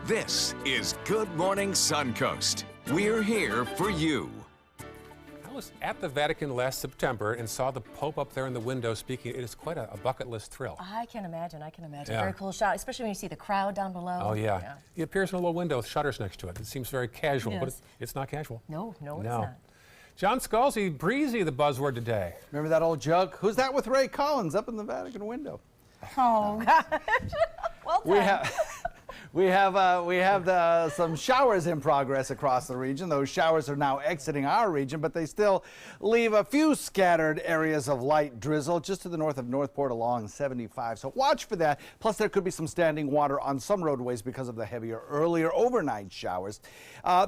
This is Good Morning Suncoast. We're here for you. I was at the Vatican last September and saw the Pope up there in the window speaking. It is quite a bucket list thrill. I can imagine. Yeah. Very cool shot, especially when you see the crowd down below. Oh, yeah. He appears in a little window with shutters next to it. It seems very casual, but it's not casual. No, it's not. John Scalzi, breezy, the buzzword today. Remember that old joke? Who's that with Ray Collins up in the Vatican window? Oh, gosh. Well done. We have some showers in progress across the region. Those showers are now exiting our region, but they still leave a few scattered areas of light drizzle just to the north of Northport along 75. So watch for that. Plus, there could be some standing water on some roadways because of the earlier overnight showers.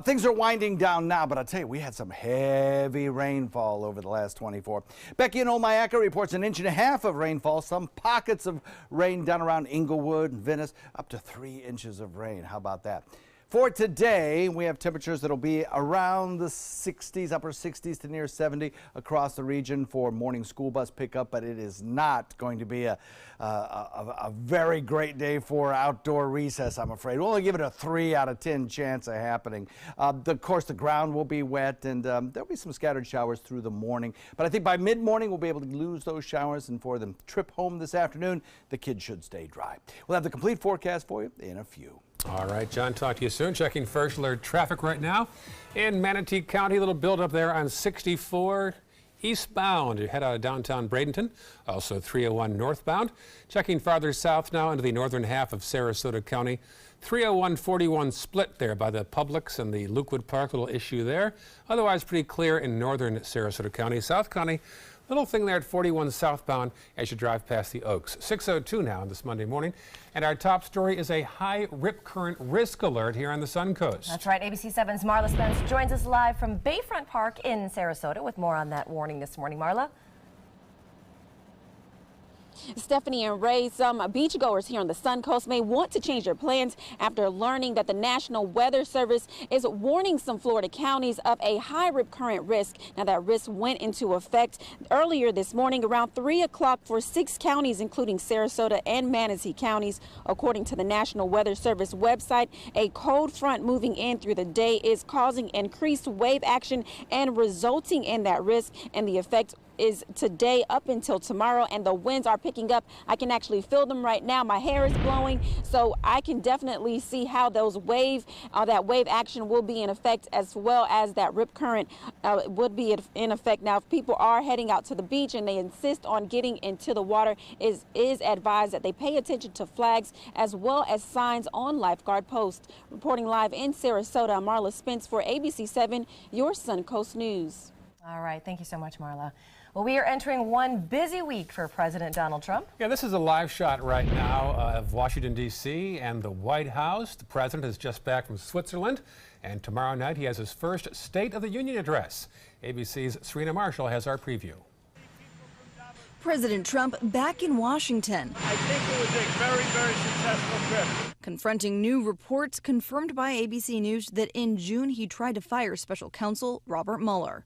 Things are winding down now, but I'll tell you, we had some heavy rainfall over the last 24. Becky in Olmayaka reports 1.5 inches of rainfall. Some pockets of rain down around Inglewood and Venice, up to 3 inches of rain. How about that? For today, we have temperatures that'll be around the 60s, upper 60s to near 70 across the region for morning school bus pickup, but it is not going to be a very great day for outdoor recess, I'm afraid. We'll only give it a 3 out of 10 chance of happening. Of course, the ground will be wet, and there'll be some scattered showers through the morning. But I think by mid-morning, we'll be able to lose those showers, and for the trip home this afternoon, the kids should stay dry. We'll have the complete forecast for you in a few. All right, John, talk to you soon. Checking first alert traffic right now in Manatee County. A little buildup there on 64 eastbound. You head out of downtown Bradenton. Also 301 northbound. Checking farther south now into the northern half of Sarasota County. 301-41 split there by the Publix and the Lukewood Park. Little issue there. Otherwise pretty clear in northern Sarasota County. South County, little thing there at 41 southbound as you drive past the Oaks. 6:02 now on this Monday morning. And our top story is a high rip current risk alert here on the Suncoast. That's right. ABC 7's Marla Spence joins us live from Bayfront Park in Sarasota with more on that warning this morning. Marla? Stephanie and Ray, some beachgoers here on the Suncoast may want to change their plans after learning that the National Weather Service is warning some Florida counties of a high rip current risk. Now, that risk went into effect earlier this morning around 3 o'clock for 6 counties, including Sarasota and Manatee counties. According to the National Weather Service website, a cold front moving in through the day is causing increased wave action and resulting in that risk, and the effect is today up until tomorrow, and the winds are picking up. I can actually feel them right now. My hair is blowing, so I can definitely see how those that wave action will be in effect, as well as that rip current would be in effect. Now, if people are heading out to the beach and they insist on getting into the water, is advised that they pay attention to flags as well as signs on lifeguard posts. Reporting live in Sarasota, I'm Marla Spence for ABC 7, your Suncoast News. All right. Thank you so much, Marla. Well, we are entering one busy week for President Donald Trump. Yeah, this is a live shot right now of Washington, D.C. and the White House. The president is just back from Switzerland, and tomorrow night he has his first State of the Union address. ABC's Serena Marshall has our preview. President Trump back in Washington. I think it was a very, very successful trip. Confronting new reports confirmed by ABC News that in June he tried to fire special counsel Robert Mueller.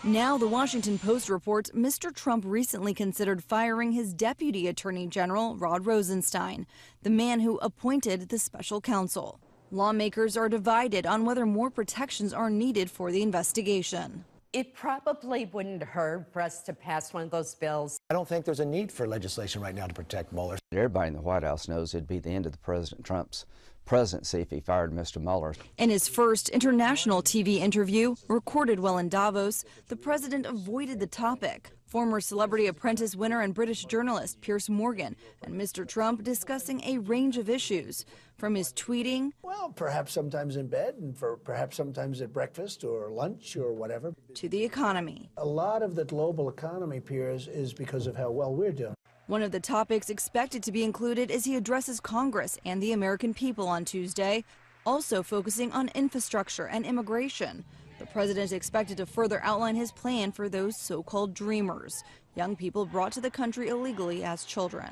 Now the Washington Post reports Mr. Trump recently considered firing his deputy attorney general, Rod Rosenstein, the man who appointed the special counsel. Lawmakers are divided on whether more protections are needed for the investigation. It probably wouldn't hurt for us to pass one of those bills. I don't think there's a need for legislation right now to protect Mueller. Everybody in the White House knows it'd be the end of the President Trump's presidency if he fired Mr. Mueller. In his first international TV interview, recorded while in Davos, the president avoided the topic. Former Celebrity Apprentice winner and British journalist Piers Morgan and Mr. Trump discussing a range of issues, from his tweeting, well, perhaps sometimes in bed, and perhaps sometimes at breakfast or lunch or whatever, to the economy. A lot of the global economy, Piers, is because of how well we're doing. One of the topics expected to be included as he addresses Congress and the American people on Tuesday, also focusing on infrastructure and immigration. The president is expected to further outline his plan for those so-called dreamers, young people brought to the country illegally as children.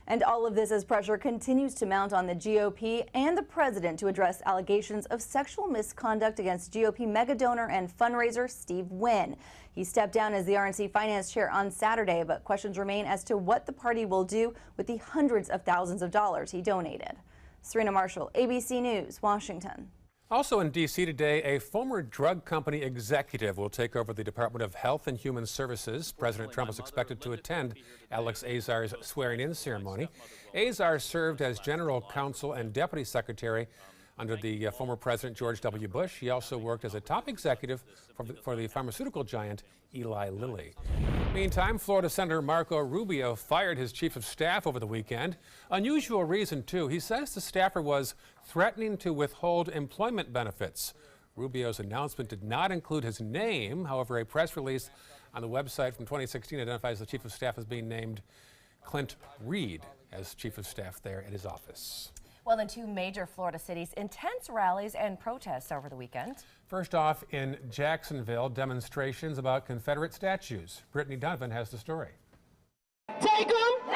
And all of this as pressure continues to mount on the GOP and the president to address allegations of sexual misconduct against GOP megadonor and fundraiser Steve Wynn. He stepped down as the RNC finance chair on Saturday, but questions remain as to what the party will do with the hundreds of thousands of dollars he donated. Serena Marshall, ABC News, Washington. Also in D.C. today, a former drug company executive will take over the Department of Health and Human Services. President Trump is expected to attend Alex Azar's swearing-in ceremony. Azar served as general counsel and deputy secretary under the former President George W. Bush. He also worked as a top executive for the pharmaceutical giant Eli Lilly. Meantime, Florida Senator Marco Rubio fired his chief of staff over the weekend. Unusual reason, too. He says the staffer was threatening to withhold employment benefits. Rubio's announcement did not include his name. However, a press release on the website from 2016 identifies the chief of staff as being named Clint Reed as chief of staff there at his office. Well, in two major Florida cities, intense rallies and protests over the weekend. First off, in Jacksonville, demonstrations about Confederate statues. Brittany Donovan has the story. Take them!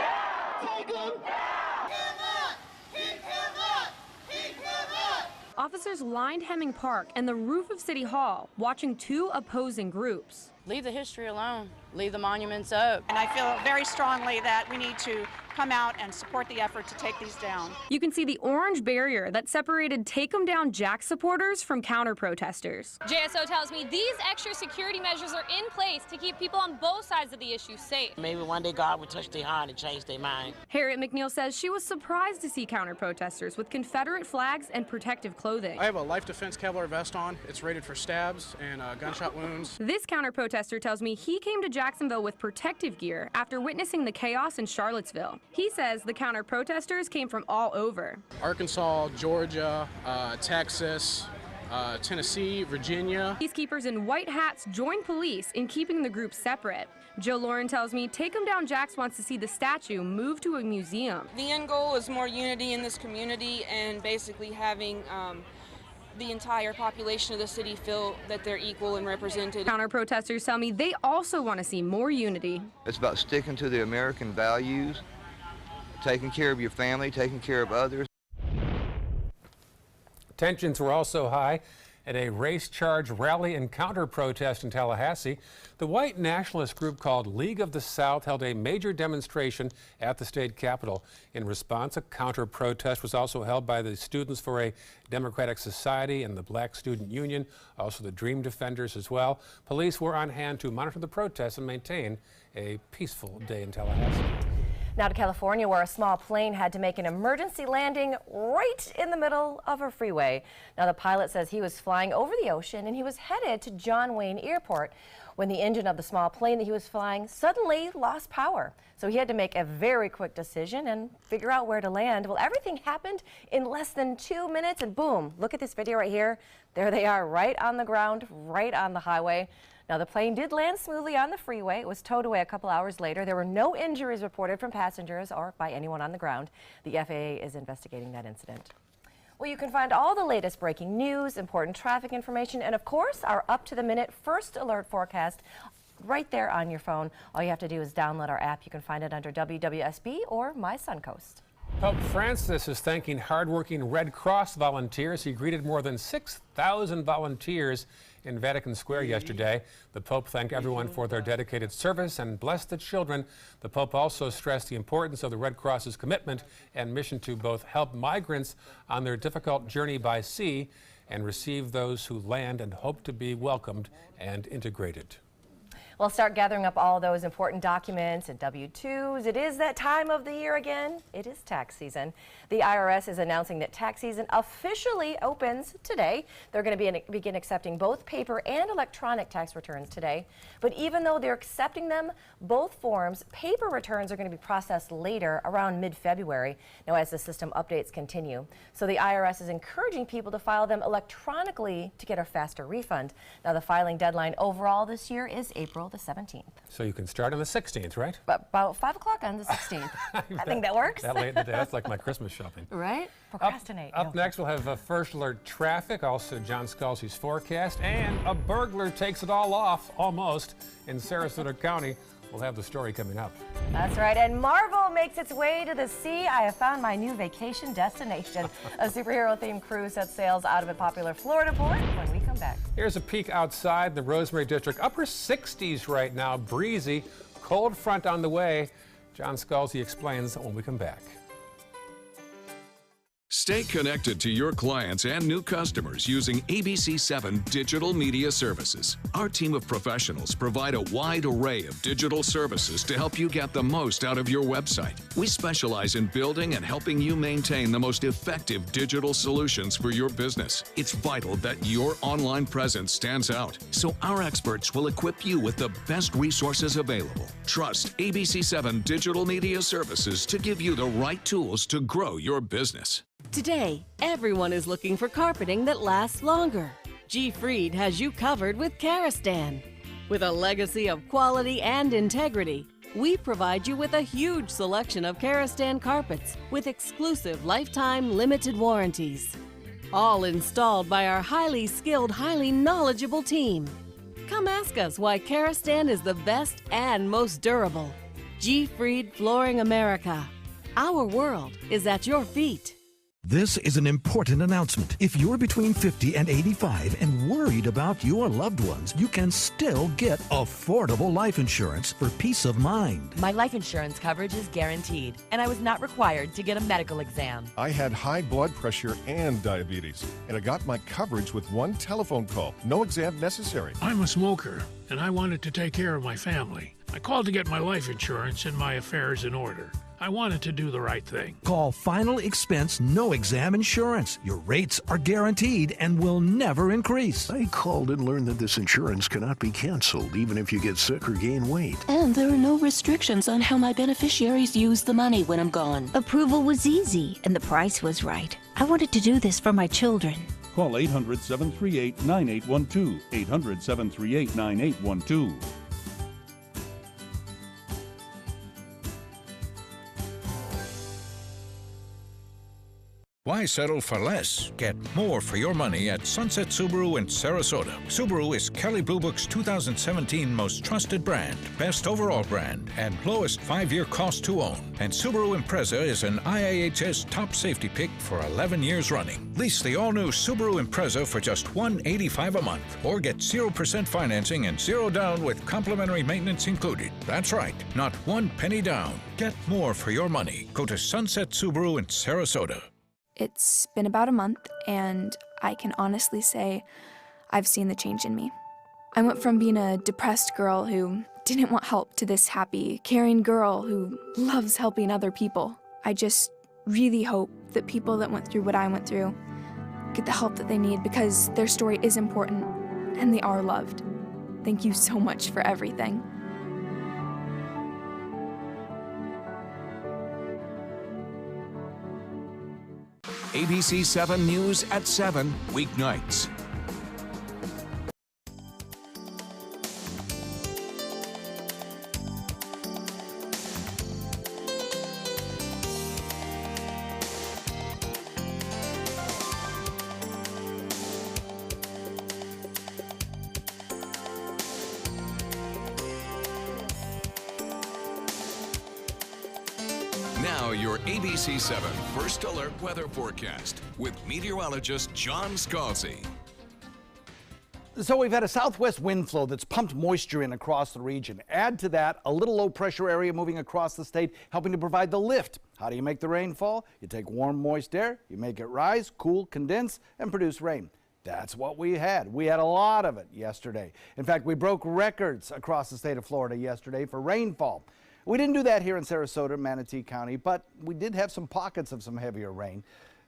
Take them! Keep him up! Keep him up! Keep him up! Officers lined Hemming Park and the roof of City Hall, watching two opposing groups. Leave the history alone. Leave the monuments up. And I feel very strongly that we need to come out and support the effort to take these down. You can see the orange barrier that separated Take 'em Down Jack supporters from counter-protesters. JSO tells me these extra security measures are in place to keep people on both sides of the issue safe. Maybe one day God will touch their heart and change their mind. Harriet McNeil says she was surprised to see counter-protesters with Confederate flags and protective clothing. I have a Life Defense Kevlar vest on. It's rated for stabs and gunshot wounds. This counter-protester tells me he came to Jacksonville with protective gear after witnessing the chaos in Charlottesville. He says the counter-protesters came from all over. Arkansas, Georgia, Texas, Tennessee, Virginia. Peacekeepers in white hats joined police in keeping the group separate. Joe Lauren tells me Take 'em Down Jacks wants to see the statue moved to a museum. The end goal is more unity in this community and basically having the entire population of the city feel that they're equal and represented. Counter-protesters tell me they also want to see more unity. It's about sticking to the American values, taking care of your family, taking care of others. Tensions were also high at a race charge rally and counter-protest in Tallahassee. The white nationalist group called League of the South held a major demonstration at the state capitol. In response, a counter-protest was also held by the Students for a Democratic Society and the Black Student Union, also the Dream Defenders as well. Police were on hand to monitor the protests and maintain a peaceful day in Tallahassee. Now to California, where a small plane had to make an emergency landing right in the middle of a freeway. Now the pilot says he was flying over the ocean and he was headed to John Wayne Airport when the engine of the small plane that he was flying suddenly lost power. So he had to make a very quick decision and figure out where to land. Well, everything happened in less than 2 minutes and boom, look at this video right here. There they are right on the ground, right on the highway. Now, the plane did land smoothly on the freeway. It was towed away a couple hours later. There were no injuries reported from passengers or by anyone on the ground. The FAA is investigating that incident. Well, you can find all the latest breaking news, important traffic information, and of course, our up-to-the-minute first alert forecast right there on your phone. All you have to do is download our app. You can find it under WWSB or My Suncoast. Pope Francis is thanking hardworking Red Cross volunteers. He greeted more than 6,000 volunteers in Vatican Square yesterday. The Pope thanked everyone for their dedicated service and blessed the children. The Pope also stressed the importance of the Red Cross's commitment and mission to both help migrants on their difficult journey by sea and receive those who land and hope to be welcomed and integrated. We'll start gathering up all those important documents and W-2s. It is that time of the year again. It is tax season. The IRS is announcing that tax season officially opens today. They're going to begin accepting both paper and electronic tax returns today. But even though they're accepting them, both forms, paper returns are going to be processed later, around mid-February, now as the system updates continue. So the IRS is encouraging people to file them electronically to get a faster refund. Now the filing deadline overall this year is April the 17th. So you can start on the 16th, right? About 5 o'clock on the 16th. I think that works. That late in the day, that's like my Christmas shopping. Right? Procrastinate. Up next, we'll have First Alert traffic, also John Scalzi's forecast, and a burglar takes it all off, almost, in Sarasota County. We'll have the story coming up. That's right, and Marvel makes its way to the sea. I have found my new vacation destination. A superhero-themed cruise sets sails out of a popular Florida port when we come back. Here's a peek outside the Rosemary District. Upper 60s right now, breezy, cold front on the way. John Scalzi explains when we come back. Stay connected to your clients and new customers using ABC7 Digital Media Services. Our team of professionals provide a wide array of digital services to help you get the most out of your website. We specialize in building and helping you maintain the most effective digital solutions for your business. It's vital that your online presence stands out, so our experts will equip you with the best resources available. Trust ABC7 Digital Media Services to give you the right tools to grow your business. Today, everyone is looking for carpeting that lasts longer. G. Fried has you covered with Karastan. With a legacy of quality and integrity, we provide you with a huge selection of Karastan carpets with exclusive lifetime limited warranties. All installed by our highly skilled, highly knowledgeable team. Come ask us why Karastan is the best and most durable. G. Fried Flooring America. Our world is at your feet. This is an important announcement. If you're between 50 and 85 and worried about your loved ones, you can still get affordable life insurance for peace of mind. My life insurance coverage is guaranteed, and I was not required to get a medical exam. I had high blood pressure and diabetes, and I got my coverage with one telephone call. No exam necessary. I'm a smoker, and I wanted to take care of my family. I called to get my life insurance and my affairs in order. I wanted to do the right thing. Call Final Expense No Exam Insurance. Your rates are guaranteed and will never increase. I called and learned that this insurance cannot be canceled even if you get sick or gain weight. And there are no restrictions on how my beneficiaries use the money when I'm gone. Approval was easy and the price was right. I wanted to do this for my children. Call 800-738-9812. 800-738-9812. Why settle for less? Get more for your money at Sunset Subaru in Sarasota. Subaru is Kelley Blue Book's 2017 most trusted brand, best overall brand, and lowest 5-year cost to own. And Subaru Impreza is an IIHS top safety pick for 11 years running. Lease the all-new Subaru Impreza for just $185 a month, or get 0% financing and 0 down with complimentary maintenance included. That's right, not 1 penny down. Get more for your money. Go to Sunset Subaru in Sarasota. It's been about a month, and I can honestly say I've seen the change in me. I went from being a depressed girl who didn't want help to this happy, caring girl who loves helping other people. I just really hope that people that went through what I went through get the help that they need, because their story is important and they are loved. Thank you so much for everything. ABC 7 News at 7, weeknights. Now your ABC 7 First Alert Weather Forecast with meteorologist John Scalzi. So we've had a southwest wind flow that's pumped moisture in across the region. Add to that a little low pressure area moving across the state, helping to provide the lift. How do you make the rain fall? You take warm, moist air, you make it rise, cool, condense, and produce rain. That's what we had. We had a lot of it yesterday. In fact, we broke records across the state of Florida yesterday for rainfall. We didn't do that here in Sarasota, Manatee County, but we did have some pockets of some heavier rain.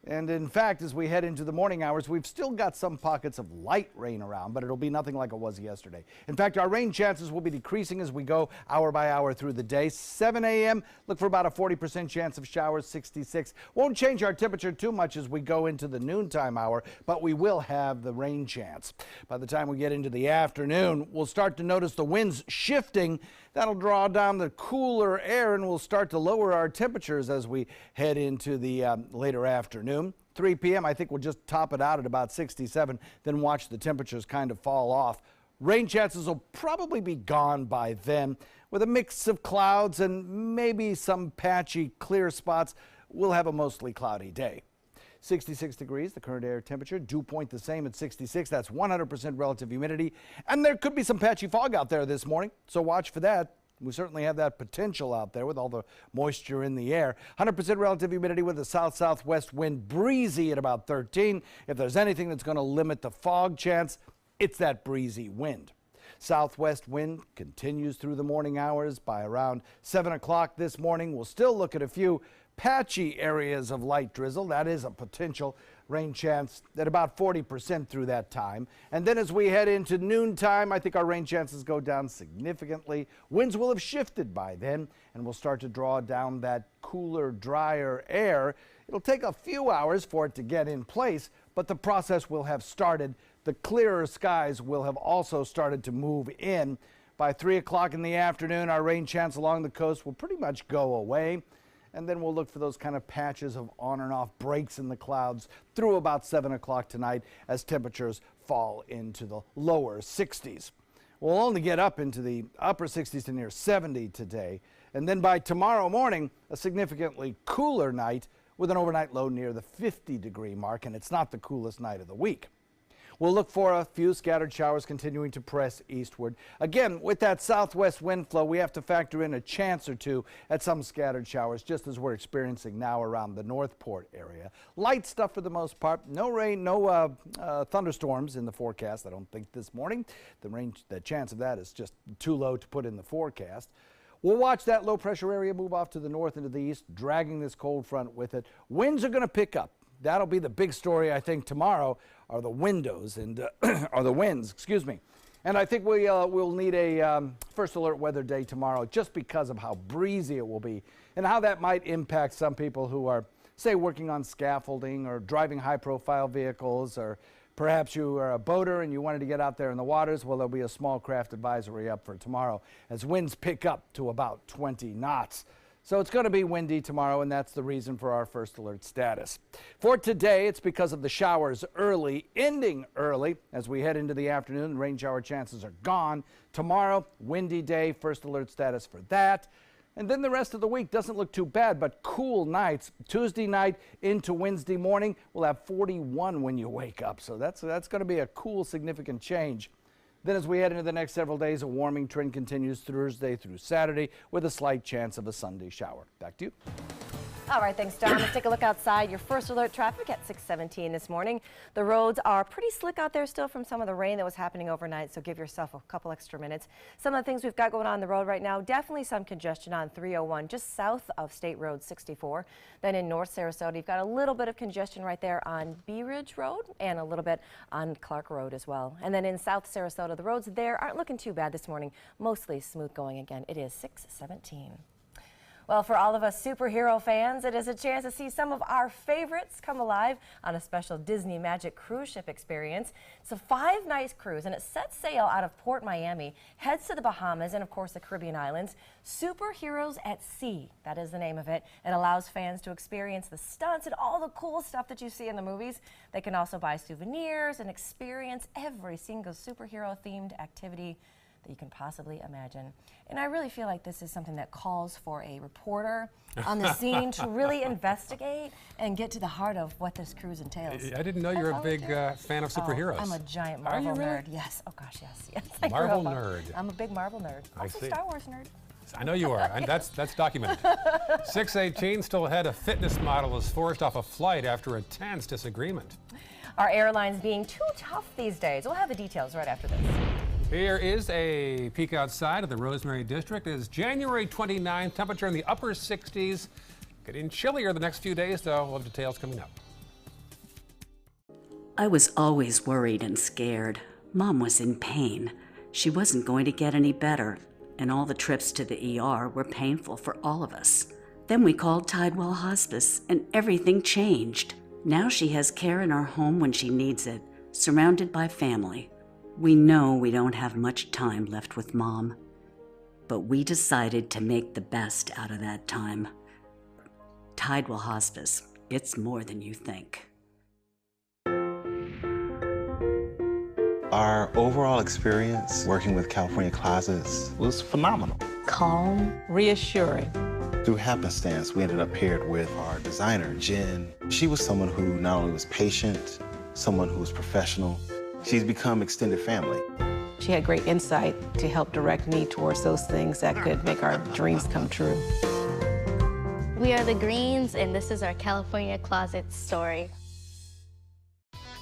And in fact, as we head into the morning hours, we've still got some pockets of light rain around, but it'll be nothing like it was yesterday. In fact, our rain chances will be decreasing as we go hour by hour through the day. 7 a.m., look for about a 40% chance of showers, 66. Won't change our temperature too much as we go into the noontime hour, but we will have the rain chance. By the time we get into the afternoon, we'll start to notice the winds shifting. That'll draw down the cooler air and we'll start to lower our temperatures as we head into the later afternoon. 3 p.m. I think we'll just top it out at about 67, then watch the temperatures kind of fall off. Rain chances will probably be gone by then. With a mix of clouds and maybe some patchy clear spots, we'll have a mostly cloudy day. 66 degrees, the current air temperature. Dew point the same at 66. That's 100% relative humidity. And there could be some patchy fog out there this morning, so watch for that. We certainly have that potential out there with all the moisture in the air. 100% relative humidity with a south-southwest wind, breezy at about 13. If there's anything that's going to limit the fog chance, it's that breezy wind. Southwest wind continues through the morning hours. By around 7 o'clock this morning, we'll still look at a few patchy areas of light drizzle. That is a potential rain chance at about 40% through that time. And then as we head into noontime, I think our rain chances go down significantly. Winds will have shifted by then, and we'll start to draw down that cooler, drier air. It'll take a few hours for it to get in place, but the process will have started. The clearer skies will have also started to move in. By 3 o'clock in the afternoon, our rain chance along the coast will pretty much go away. And then we'll look for those kind of patches of on and off breaks in the clouds through about 7 o'clock tonight as temperatures fall into the lower 60s. We'll only get up into the upper 60s to near 70 today. And then by tomorrow morning, a significantly cooler night with an overnight low near the 50-degree mark, and it's not the coolest night of the week. We'll look for a few scattered showers continuing to press eastward. Again, with that southwest wind flow, we have to factor in a chance or two at some scattered showers, just as we're experiencing now around the Northport area. Light stuff for the most part. No rain, no thunderstorms in the forecast, I don't think, this morning. The chance of that is just too low to put in the forecast. We'll watch that low pressure area move off to the north and to the east, dragging this cold front with it. Winds are going to pick up. That'll be the big story, I think, tomorrow, are the winds, excuse me. And I think we'll need a first alert weather day tomorrow just because of how breezy it will be and how that might impact some people who are, say, working on scaffolding or driving high-profile vehicles, or perhaps you are a boater and you wanted to get out there in the waters. Well, there'll be a small craft advisory up for tomorrow as winds pick up to about 20 knots. So it's going to be windy tomorrow, and that's the reason for our first alert status. For today, it's because of the showers early, ending early. As we head into the afternoon, rain shower chances are gone. Tomorrow, windy day, first alert status for that. And then the rest of the week doesn't look too bad, but cool nights. Tuesday night into Wednesday morning, we'll have 41 when you wake up. So that's going to be a cool, significant change. Then as we head into the next several days, a warming trend continues Thursday through Saturday with a slight chance of a Sunday shower. Back to you. All right, thanks, Don. Let's take a look outside. Your first alert traffic at 6:17 this morning. The roads are pretty slick out there still from some of the rain that was happening overnight, so give yourself a couple extra minutes. Some of the things we've got going on the road right now, definitely some congestion on 301 just south of State Road 64. Then in North Sarasota, you've got a little bit of congestion right there on Bee Ridge Road and a little bit on Clark Road as well. And then in South Sarasota, the roads there aren't looking too bad this morning. Mostly smooth going again. It is 6:17. Well, for all of us superhero fans, it is a chance to see some of our favorites come alive on a special Disney Magic cruise ship experience. It's a 5-night cruise, and it sets sail out of Port Miami, heads to the Bahamas, and of course the Caribbean islands. Superheroes at Sea, that is the name of it. It allows fans to experience the stunts and all the cool stuff that you see in the movies. They can also buy souvenirs and experience every single superhero-themed activity that you can possibly imagine. And I really feel like this is something that calls for a reporter on the scene to really investigate and get to the heart of what this cruise entails. I didn't know you're a big fan of superheroes. Oh, I'm a giant Marvel nerd. Yes. Oh gosh, yes. Yes. Marvel nerd. I'm a big Marvel nerd. Also Star Wars nerd. I know you are, and that's documented. 6:18, still ahead. A fitness model is forced off a flight after a tense disagreement. Our airlines being too tough these days. We'll have the details right after this. Here is a peek outside of the Rosemary District. It is January 29th, temperature in the upper 60s. Getting chillier the next few days, though. We'll have details coming up. I was always worried and scared. Mom was in pain. She wasn't going to get any better, and all the trips to the ER were painful for all of us. Then we called Tidewell Hospice, and everything changed. Now she has care in our home when she needs it, surrounded by family. We know we don't have much time left with Mom, but we decided to make the best out of that time. Tidewell Hospice, it's more than you think. Our overall experience working with California Closets was phenomenal. Calm, reassuring. Through happenstance, we ended up paired with our designer, Jen. She was someone who not only was patient, someone who was professional. She's become extended family. she had great insight to help direct me towards those things that could make our dreams come true. We are the Greens, and this is our California Closet story.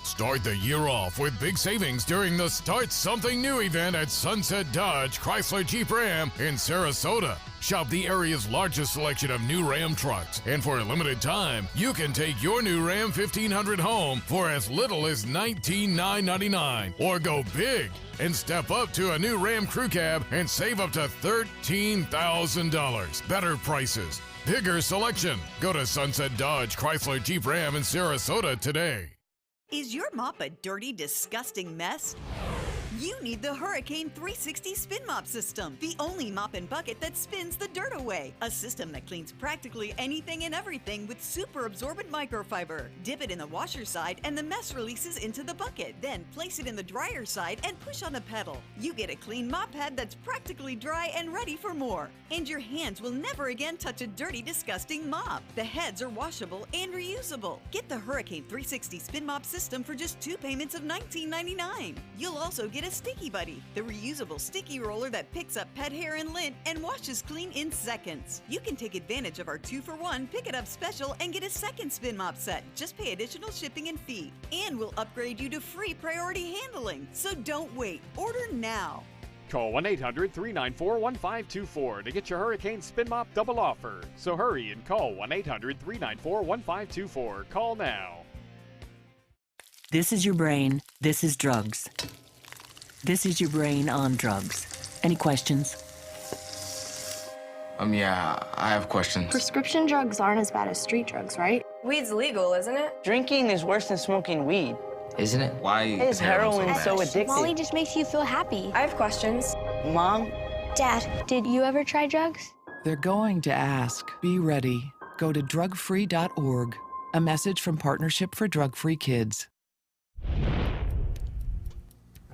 Start the year off with big savings during the Start Something New event at Sunset Dodge Chrysler Jeep Ram in Sarasota. Shop the area's largest selection of new Ram trucks, and for a limited time, you can take your new Ram 1500 home for as little as $19,999, or go big and step up to a new Ram Crew Cab and save up to $13,000. Better prices, bigger selection. Go to Sunset Dodge Chrysler Jeep Ram in Sarasota today. Is your mop a dirty, disgusting mess? You need the Hurricane 360 Spin Mop System, the only mop and bucket that spins the dirt away. A system that cleans practically anything and everything with super absorbent microfiber. Dip it in the washer side and the mess releases into the bucket. Then place it in the dryer side and push on the pedal. You get a clean mop pad that's practically dry and ready for more. And your hands will never again touch a dirty, disgusting mop. The heads are washable and reusable. Get the Hurricane 360 Spin Mop System for just 2 payments of $19.99. You'll also get a Sticky Buddy, the reusable sticky roller that picks up pet hair and lint and washes clean in seconds. You can take advantage of our 2-for-1 Pick It Up special and get a second spin mop set. Just pay additional shipping and fee. And we'll upgrade you to free priority handling. So don't wait. Order now. Call 1-800-394-1524 to get your Hurricane Spin Mop double offer. So hurry and call 1-800-394-1524. Call now. This is your brain. This is drugs. This is your brain on drugs. Any questions? Yeah, I have questions. Prescription drugs aren't as bad as street drugs, right? Weed's legal, isn't it? Drinking is worse than smoking weed. Isn't it? Why is heroin so addictive? Molly just makes you feel happy. I have questions. Mom? Dad, did you ever try drugs? They're going to ask. Be ready. Go to drugfree.org. A message from Partnership for Drug-Free Kids.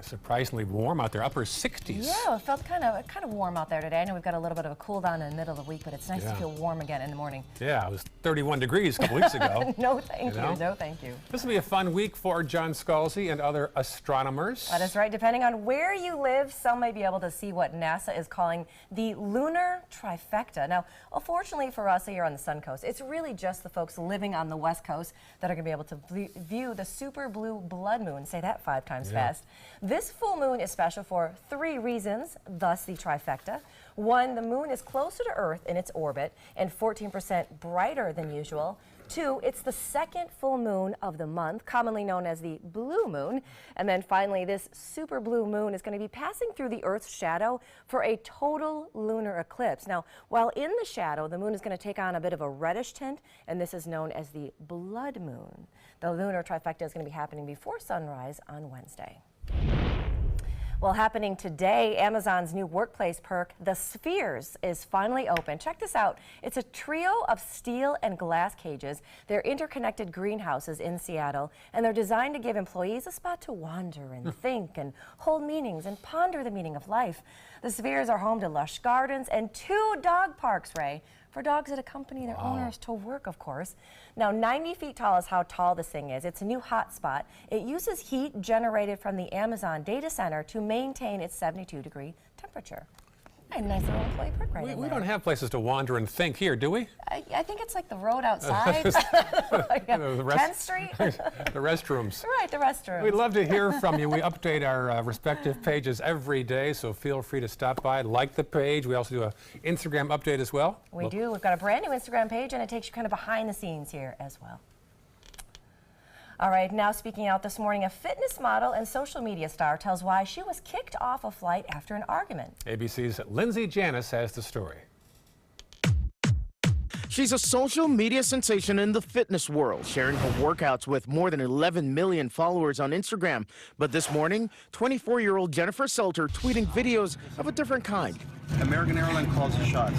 Surprisingly warm out there, upper 60s. Yeah, it felt kind of warm out there today. I know we've got a little bit of a cool down in the middle of the week, but it's nice to feel warm again in the morning. Yeah, it was 31 degrees a couple weeks ago. No, thank you. No, thank you. This will be a fun week for John Scalzi and other astronomers. That is right. Depending on where you live, some may be able to see what NASA is calling the lunar trifecta. Now, unfortunately for us here on the Suncoast, it's really just the folks living on the West Coast that are going to be able to view the super blue blood moon. Say that 5 times fast. This full moon is special for 3 reasons, thus the trifecta. 1, the moon is closer to Earth in its orbit and 14% brighter than usual. 2, it's the second full moon of the month, commonly known as the blue moon. And then finally, this super blue moon is going to be passing through the Earth's shadow for a total lunar eclipse. Now, while in the shadow, the moon is going to take on a bit of a reddish tint, and this is known as the blood moon. The lunar trifecta is going to be happening before sunrise on Wednesday. Well, happening today, Amazon's new workplace perk, the Spheres, is finally open. Check this out. It's a trio of steel and glass cages. They're interconnected greenhouses in Seattle, and they're designed to give employees a spot to wander and think and hold meanings and ponder the meaning of life. The Spheres are home to lush gardens and 2 dog parks, Ray, for dogs that accompany their owners to work, of course. Now, 90 feet tall is how tall this thing is. It's a new hotspot. It uses heat generated from the Amazon data center to maintain its 72-degree temperature. A nice little employee perk right in there. We don't have places to wander and think here, do we? I think it's like the road outside. Like 10th Street. The restrooms. Right, the restrooms. We'd love to hear from you. We update our respective pages every day, so feel free to stop by, like the page. We also do an Instagram update as well. We do. We've got a brand new Instagram page, and it takes you kind of behind the scenes here as well. All right, now speaking out this morning, a fitness model and social media star tells why she was kicked off a flight after an argument. ABC's Lindsay Janis has the story. She's a social media sensation in the fitness world, sharing her workouts with more than 11 million followers on Instagram. But this morning, 24-year-old Jennifer Selter tweeting videos of a different kind. American Airlines calls the shots.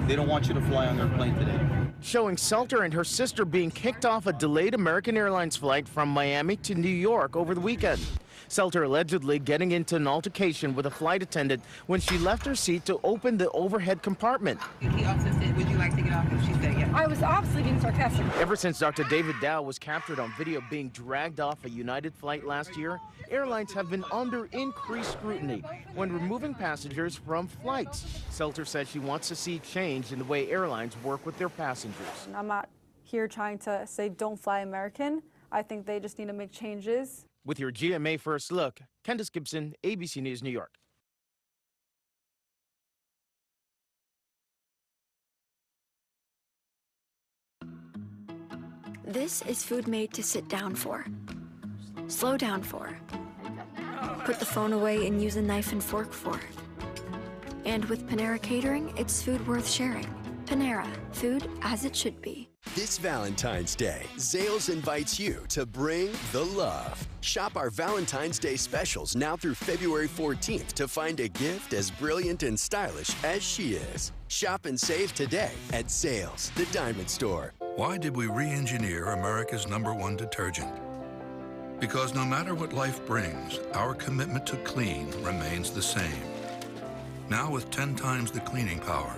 They don't want you to fly on their plane today. Showing Selter and her sister being kicked off a delayed American Airlines flight from Miami to New York over the weekend. Selter allegedly getting into an altercation with a flight attendant when she left her seat to open the overhead compartment. He also said, would you like to get off? And she said yes. I was obviously being sarcastic. Ever since Dr. David Dow was captured on video being dragged off a United flight last year, airlines have been under increased scrutiny when removing passengers from flights. Selter says she wants to see change in the way airlines work with their passengers. I'm not here trying to say don't fly American. I think they just need to make changes. With your GMA First Look, Candace Gibson, ABC News, New York. This is food made to sit down for. Slow down for. Put the phone away and use a knife and fork for. And with Panera Catering, it's food worth sharing. Panera, food as it should be. This Valentine's Day, Zales invites you to bring the love. Shop our Valentine's Day specials now through February 14th to find a gift as brilliant and stylish as she is. Shop and save today at Zales, the Diamond Store. Why did we re-engineer America's #1 detergent? Because no matter what life brings, our commitment to clean remains the same. Now with 10 times the cleaning power.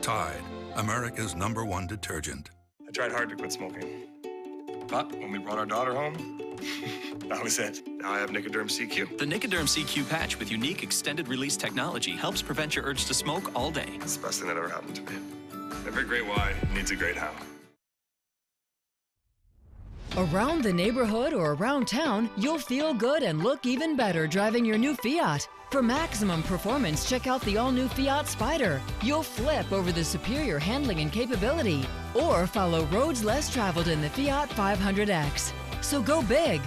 Tide, America's #1 detergent. I tried hard to quit smoking, but when we brought our daughter home, that was it. Now I have Nicoderm CQ. The Nicoderm CQ patch with unique extended release technology helps prevent your urge to smoke all day. It's the best thing that ever happened to me. Every great why needs a great how. Around the neighborhood or around town, you'll feel good and look even better driving your new Fiat. For maximum performance, check out the all-new Fiat Spider. You'll flip over the superior handling and capability, or follow roads less traveled in the Fiat 500X. So go big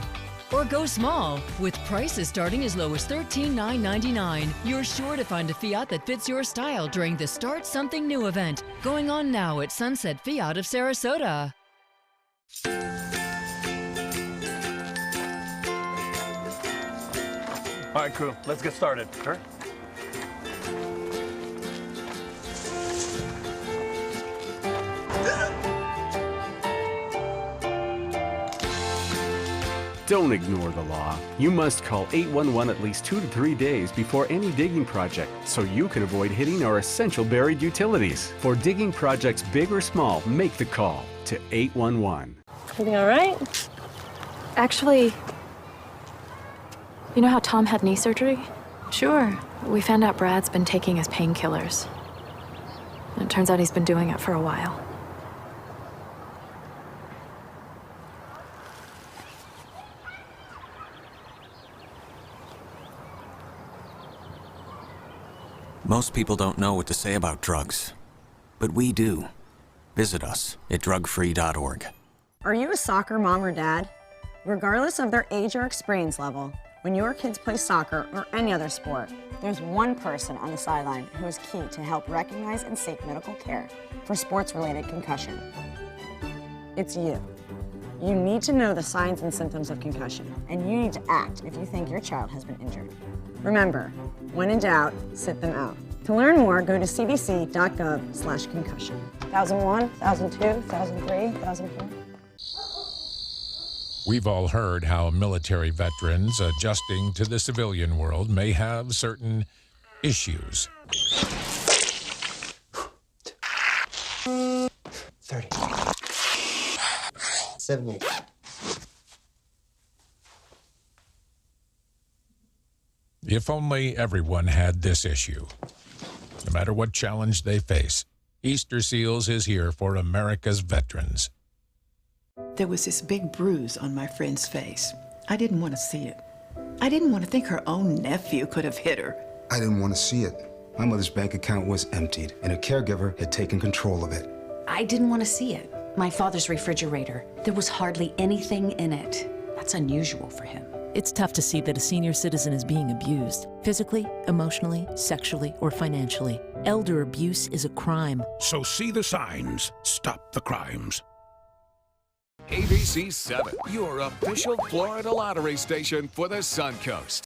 or go small. With prices starting as low as $13,999, you're sure to find a Fiat that fits your style during the Start Something New event, going on now at Sunset Fiat of Sarasota. All right, crew, let's get started. Sure. Don't ignore the law. You must call 811 at least 2 to 3 days before any digging project so you can avoid hitting our essential buried utilities. For digging projects big or small, make the call to 811. Everything all right? Actually, you know how Tom had knee surgery? Sure. We found out Brad's been taking his painkillers. And it turns out he's been doing it for a while. Most people don't know what to say about drugs, but we do. Visit us at drugfree.org. Are you a soccer mom or dad? Regardless of their age or experience level, when your kids play soccer or any other sport, there's one person on the sideline who is key to help recognize and seek medical care for sports-related concussion. It's you. You need to know the signs and symptoms of concussion, and you need to act if you think your child has been injured. Remember, when in doubt, sit them out. To learn more, go to cdc.gov/concussion. 2001, 2002, 2003, 2004. We've all heard how military veterans adjusting to the civilian world may have certain issues. 30. 78. If only everyone had this issue. No matter what challenge they face, Easter Seals is here for America's veterans. There was this big bruise on my friend's face. I didn't want to see it. I didn't want to think her own nephew could have hit her. I didn't want to see it. My mother's bank account was emptied, and a caregiver had taken control of it. I didn't want to see it. My father's refrigerator, there was hardly anything in it. That's unusual for him. It's tough to see that a senior citizen is being abused, physically, emotionally, sexually, or financially. Elder abuse is a crime. So see the signs. Stop the crimes. ABC 7, your official Florida lottery station for the Suncoast.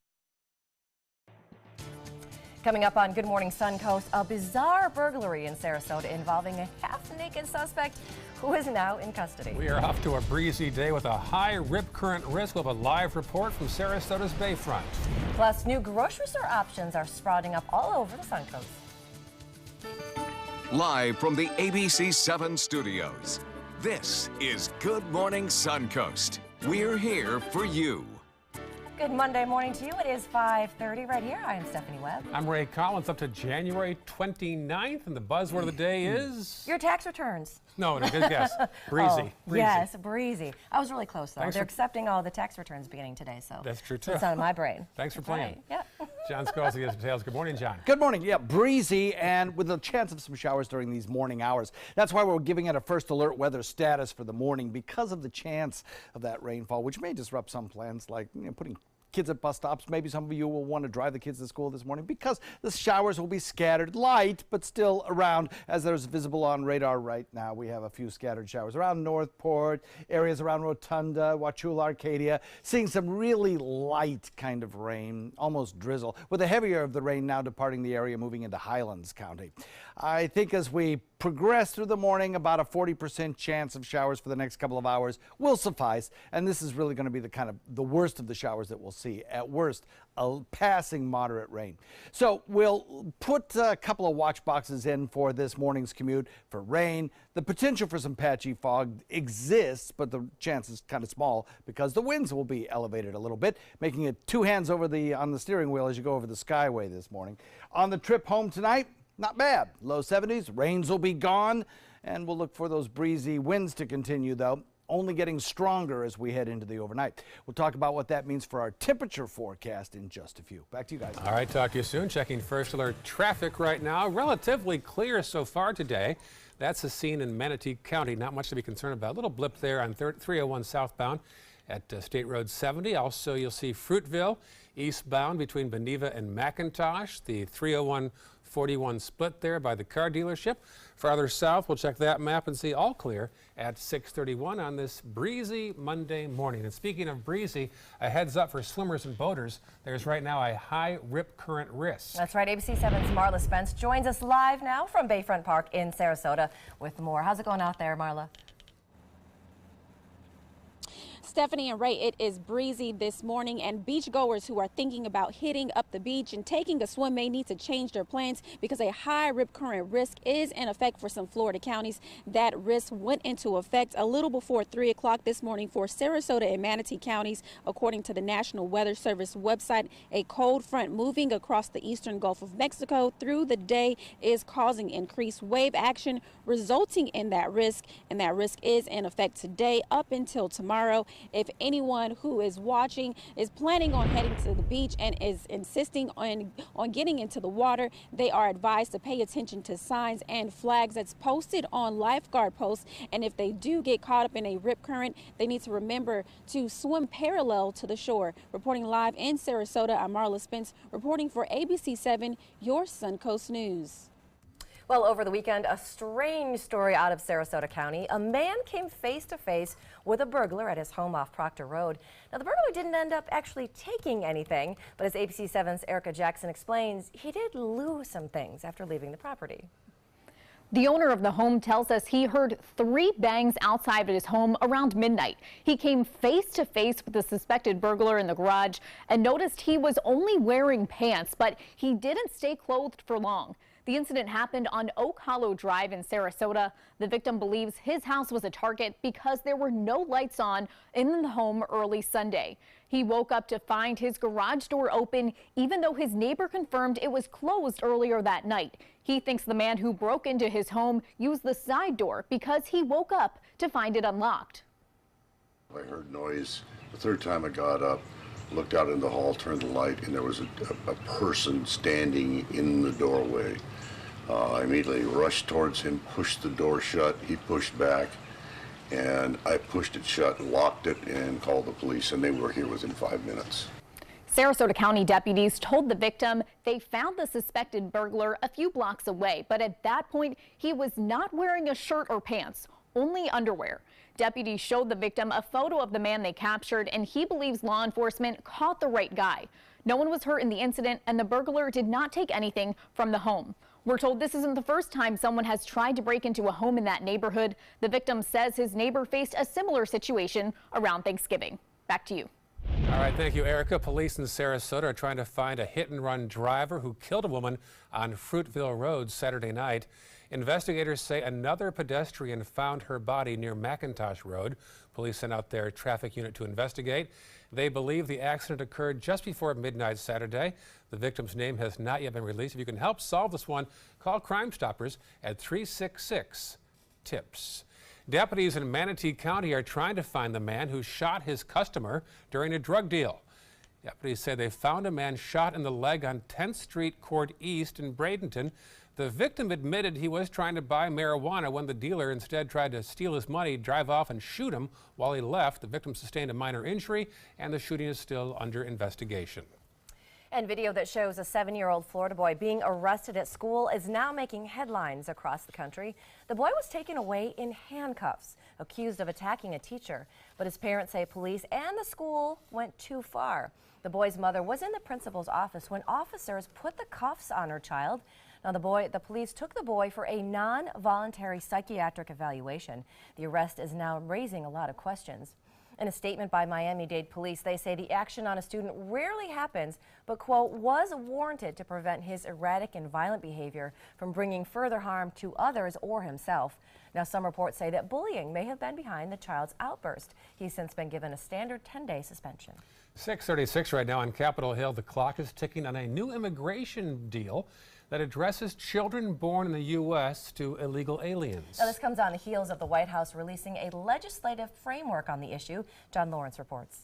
Coming up on Good Morning Suncoast, a bizarre burglary in Sarasota involving a half-naked suspect who is now in custody. We are off to a breezy day with a high rip current risk. We'll have a live report from Sarasota's Bayfront. Plus, new grocery store options are sprouting up all over the Suncoast. Live from the ABC 7 studios, this is Good Morning Suncoast. We're here for you. Good Monday morning to you. It is 5:30 right here. I am Stephanie Webb. I'm Ray Collins. Up to January 29th, and the buzzword of the day is... Your tax returns. No, good guess. Breezy. Breezy. Yes, breezy. I was really close, though. Thanks They're accepting all the tax returns beginning today, so... That's true, too. It's on my brain. Thanks for playing. Right. Yeah. John Scalzi has details. Good morning, John. Good morning. Yeah, breezy and with a chance of some showers during these morning hours. That's why we're giving it a first alert weather status for the morning because of the chance of that rainfall, which may disrupt some plans like putting kids at bus stops. Maybe some of you will want to drive the kids to school this morning because the showers will be scattered, light, but still around. As there's visible on radar right now, we have a few scattered showers around Northport, areas around Rotunda, Wauchula, Arcadia, seeing some really light kind of rain, almost drizzle, with the heavier of the rain now departing the area, moving into Highlands County. I think as we progress through the morning, about a 40% chance of showers for the next couple of hours will suffice, and this is really going to be the worst of the showers that we'll see. At worst, a passing moderate rain. So we'll put a couple of watch boxes in for this morning's commute for rain. The potential for some patchy fog exists, but the chance is kind of small because the winds will be elevated a little bit, making it two hands over on the steering wheel as you go over the Skyway this morning. On the trip home tonight, not bad. Low 70s, rains will be gone, and we'll look for those breezy winds to continue, though, only getting stronger as we head into the overnight. We'll talk about what that means for our temperature forecast in just a few. Back to you guys. All right, talk to you soon. Checking first alert traffic right now. Relatively clear so far today. That's the scene in Manatee County. Not much to be concerned about. A little blip there on 301 southbound at State Road 70. Also, you'll see Fruitville eastbound between Beneva and McIntosh. The 301-41 split there by the car dealership. Farther south, we'll check that map and see all clear at 6:31 on this breezy Monday morning. And speaking of breezy, a heads up for swimmers and boaters. There's right now a high rip current risk. That's right. ABC 7's Marla Spence joins us live now from Bayfront Park in Sarasota with more. How's it going out there, Marla? Stephanie and Ray, it is breezy this morning, and beachgoers who are thinking about hitting up the beach and taking a swim may need to change their plans because a high rip current risk is in effect for some Florida counties. That risk went into effect a little before 3 o'clock this morning for Sarasota and Manatee counties. According to the National Weather Service website, a cold front moving across the eastern Gulf of Mexico through the day is causing increased wave action, resulting in that risk, and that risk is in effect today up until tomorrow. If anyone who is watching is planning on heading to the beach and is insisting on getting into the water, they are advised to pay attention to signs and flags that's posted on lifeguard posts. And if they do get caught up in a rip current, they need to remember to swim parallel to the shore. Reporting live in Sarasota, I'm Marla Spence, reporting for ABC 7, your Suncoast News. Well, over the weekend, a strange story out of Sarasota County. A man came face to face with a burglar at his home off Proctor Road. Now, the burglar didn't end up actually taking anything, but as ABC 7's Erica Jackson explains, he did lose some things after leaving the property. The owner of the home tells us he heard 3 bangs outside of his home around midnight. He came face to face with the suspected burglar in the garage and noticed he was only wearing pants, but he didn't stay clothed for long. The incident happened on Oak Hollow Drive in Sarasota. The victim believes his house was a target because there were no lights on in the home early Sunday. He woke up to find his garage door open, even though his neighbor confirmed it was closed earlier that night. He thinks the man who broke into his home used the side door because he woke up to find it unlocked. I heard noise. The third time I got up, looked out in the hall, turned the light, and there was a person standing in the doorway. I immediately rushed towards him, pushed the door shut. He pushed back, and I pushed it shut, locked it, and called the police, and they were here within 5 minutes. Sarasota County deputies told the victim they found the suspected burglar a few blocks away, but at that point, he was not wearing a shirt or pants, only underwear. Deputies showed the victim a photo of the man they captured, and he believes law enforcement caught the right guy. No one was hurt in the incident, and the burglar did not take anything from the home. We're told this isn't the first time someone has tried to break into a home in that neighborhood. The victim says his neighbor faced a similar situation around Thanksgiving. Back to you. All right, thank you, Erica. Police in Sarasota are trying to find a hit-and-run driver who killed a woman on Fruitville Road Saturday night. Investigators say another pedestrian found her body near McIntosh Road. Police sent out their traffic unit to investigate. They believe the accident occurred just before midnight Saturday. The victim's name has not yet been released. If you can help solve this one, call Crime Stoppers at 366-TIPS. Deputies in Manatee County are trying to find the man who shot his customer during a drug deal. Deputies say they found a man shot in the leg on 10th Street Court East in Bradenton. The victim admitted he was trying to buy marijuana when the dealer instead tried to steal his money, drive off, and shoot him while he left. The victim sustained a minor injury, and the shooting is still under investigation. And video that shows a 7-year-old Florida boy being arrested at school is now making headlines across the country. The boy was taken away in handcuffs, accused of attacking a teacher. But his parents say police and the school went too far. The boy's mother was in the principal's office when officers put the cuffs on her child. Now the police took the boy for a non-voluntary psychiatric evaluation. The arrest is now raising a lot of questions. In a statement by Miami-Dade police, they say the action on a student rarely happens, but, quote, was warranted to prevent his erratic and violent behavior from bringing further harm to others or himself. Now, some reports say that bullying may have been behind the child's outburst. He's since been given a standard 10-day suspension. 6:36 right now on Capitol Hill. The clock is ticking on a new immigration deal that addresses children born in the U.S. to illegal aliens. Now, this comes on the heels of the White House releasing a legislative framework on the issue. John Lawrence reports.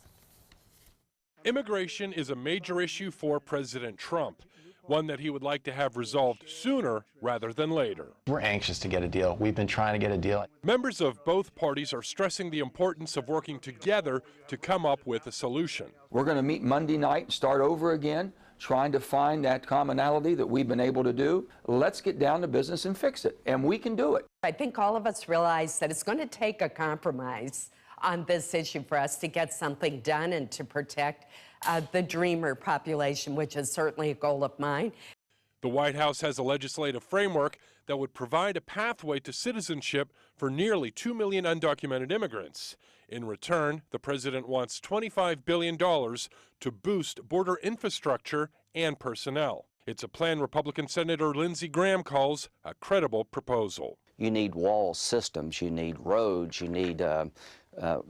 Immigration is a major issue for President Trump, one that he would like to have resolved sooner rather than later. We're anxious to get a deal. We've been trying to get a deal. Members of both parties are stressing the importance of working together to come up with a solution. We're going to meet Monday night and start over again, trying to find that commonality that we've been able to do. Let's get down to business and fix it, and we can do it. I think all of us realize that it's going to take a compromise on this issue for us to get something done and to protect the dreamer population, which is certainly a goal of mine. The White House has a legislative framework that would provide a pathway to citizenship for nearly 2 million undocumented immigrants. In return, the president wants $25 billion to boost border infrastructure and personnel. It's a plan Republican Senator Lindsey Graham calls a credible proposal. You need wall systems, you need roads, you need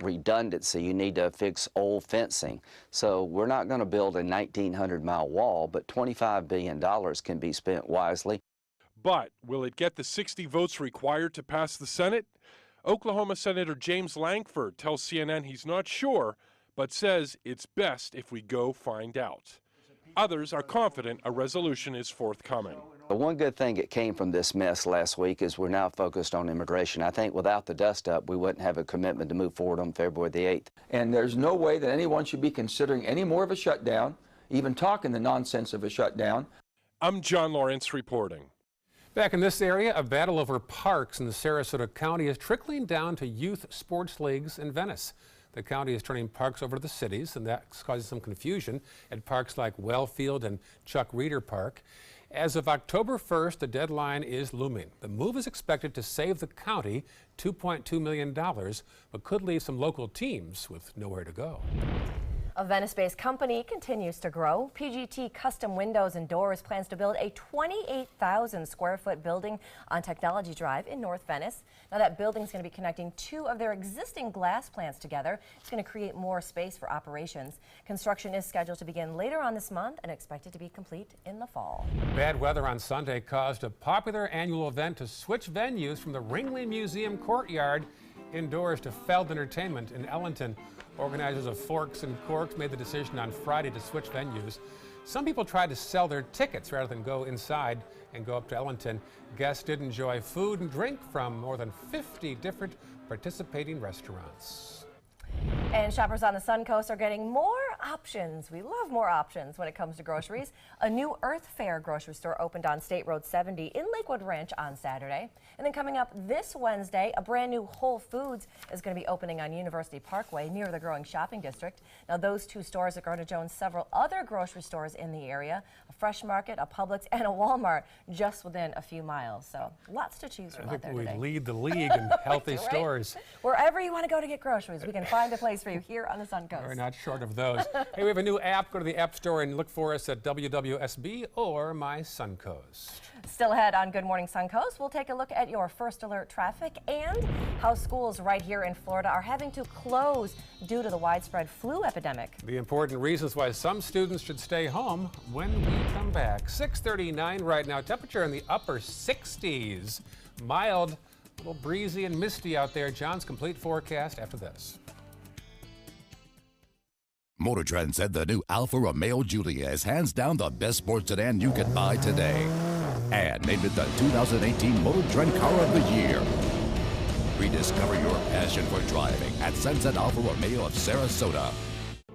redundancy, you need to fix old fencing. So we're not going to build a 1,900-mile wall, but $25 billion can be spent wisely. But will it get the 60 votes required to pass the Senate? Oklahoma Senator James Lankford tells CNN he's not sure, but says it's best if we go find out. Others are confident a resolution is forthcoming. The one good thing that came from this mess last week is we're now focused on immigration. I think without the dust-up, we wouldn't have a commitment to move forward on February the 8th. And there's no way that anyone should be considering any more of a shutdown, even talking the nonsense of a shutdown. I'm John Lawrence reporting. Back in this area, a battle over parks in the Sarasota County is trickling down to youth sports leagues in Venice. The county is turning parks over to the cities, and that's causing some confusion at parks like Wellfield and Chuck Reeder Park. As of October 1st, the deadline is looming. The move is expected to save the county $2.2 million, but could leave some local teams with nowhere to go. A Venice-based company continues to grow. PGT Custom Windows and Doors plans to build a 28,000 square foot building on Technology Drive in North Venice. Now that building is going to be connecting two of their existing glass plants together. It's going to create more space for operations. Construction is scheduled to begin later on this month and expected to be complete in the fall. Bad weather on Sunday caused a popular annual event to switch venues from the Ringley Museum courtyard indoors to Feld Entertainment in Ellington. Organizers of Forks and Corks made the decision on Friday to switch venues. Some people tried to sell their tickets rather than go inside and go up to Ellington. Guests did enjoy food and drink from more than 50 different participating restaurants. And shoppers on the Suncoast are getting more options. We love more options when it comes to groceries. A new Earth Fare grocery store opened on State Road 70 in Lakewood Ranch on Saturday. And then coming up this Wednesday, a brand new Whole Foods is going to be opening on University Parkway near the growing shopping district. Now, those two stores are going to join several other grocery stores in the area, a Fresh Market, a Publix, and a Walmart just within a few miles. So lots to choose from out there today. We lead the league in healthy stores. Wherever you want to go to get groceries, we can find a place for you here on the Suncoast. We're not short of those. Hey, we have a new app. Go to the App Store and look for us at WWSB or My Suncoast. Still ahead on Good Morning Suncoast, we'll take a look at your first alert traffic and how schools right here in Florida are having to close due to the widespread flu epidemic. The important reasons why some students should stay home when we come back. 6:39 right now. Temperature in the upper 60s. Mild, a little breezy and misty out there. John's complete forecast after this. Motor Trend said the new Alfa Romeo Giulia is hands down the best sports sedan you can buy today. And named it the 2018 Motor Trend Car of the Year. Rediscover your passion for driving at Sunset Alfa Romeo of Sarasota.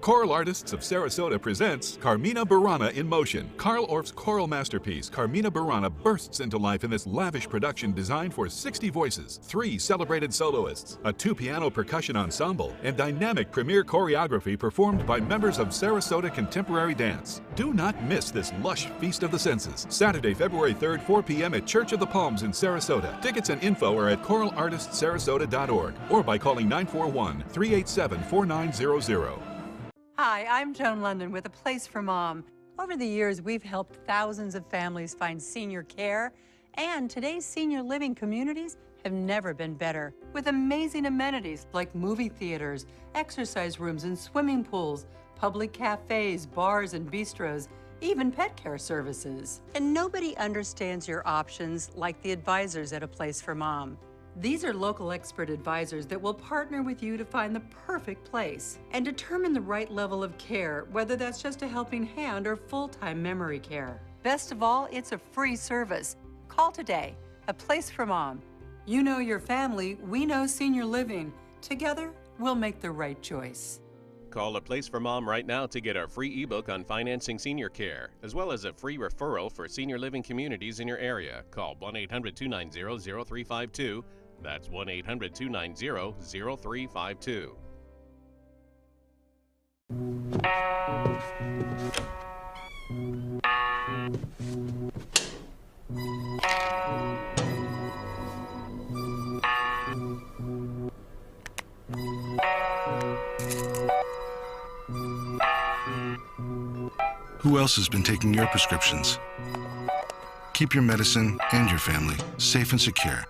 Choral Artists of Sarasota presents Carmina Burana in Motion. Carl Orff's choral masterpiece, Carmina Burana, bursts into life in this lavish production designed for 60 voices, 3 celebrated soloists, a 2-piano percussion ensemble, and dynamic premiere choreography performed by members of Sarasota Contemporary Dance. Do not miss this lush feast of the senses. Saturday, February 3rd, 4 p.m. at Church of the Palms in Sarasota. Tickets and info are at choralartistsarasota.org or by calling 941-387-4900. Hi, I'm Joan London with A Place for Mom. Over the years, we've helped thousands of families find senior care, and today's senior living communities have never been better. With amazing amenities like movie theaters, exercise rooms and swimming pools, public cafes, bars and bistros, even pet care services. And nobody understands your options like the advisors at A Place for Mom. These are local expert advisors that will partner with you to find the perfect place and determine the right level of care, whether that's just a helping hand or full-time memory care. Best of all, it's a free service. Call today. A Place for Mom. You know your family, we know senior living. Together, we'll make the right choice. Call A Place for Mom right now to get our free ebook on financing senior care, as well as a free referral for senior living communities in your area. Call 1-800-290-0352. That's 1-800-290-0352. Who else has been taking your prescriptions? Keep your medicine and your family safe and secure.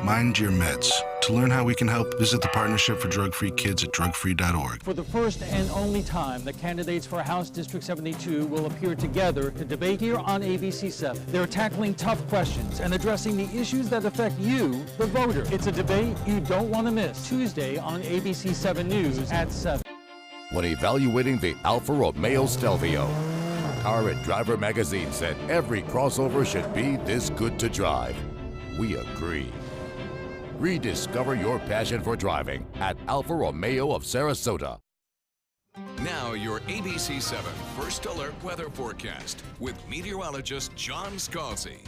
Mind your meds. To learn how we can help, visit the Partnership for Drug-Free Kids at drugfree.org. For the first and only time, the candidates for House District 72 will appear together to debate here on ABC 7. They're tackling tough questions and addressing the issues that affect you, the voter. It's a debate you don't want to miss. Tuesday on ABC 7 News at 7. When evaluating the Alfa Romeo Stelvio, Car and Driver magazine said every crossover should be this good to drive. We agree. Rediscover your passion for driving at Alfa Romeo of Sarasota. Now your ABC 7 First Alert Weather Forecast with meteorologist John Scalzi.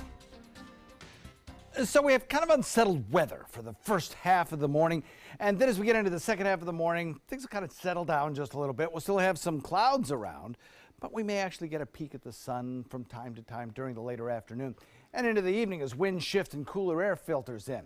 So we have kind of unsettled weather for the first half of the morning, and then as we get into the second half of the morning, things will kind of settle down just a little bit. We'll still have some clouds around, but we may actually get a peek at the sun from time to time during the later afternoon and into the evening as winds shift and cooler air filters in.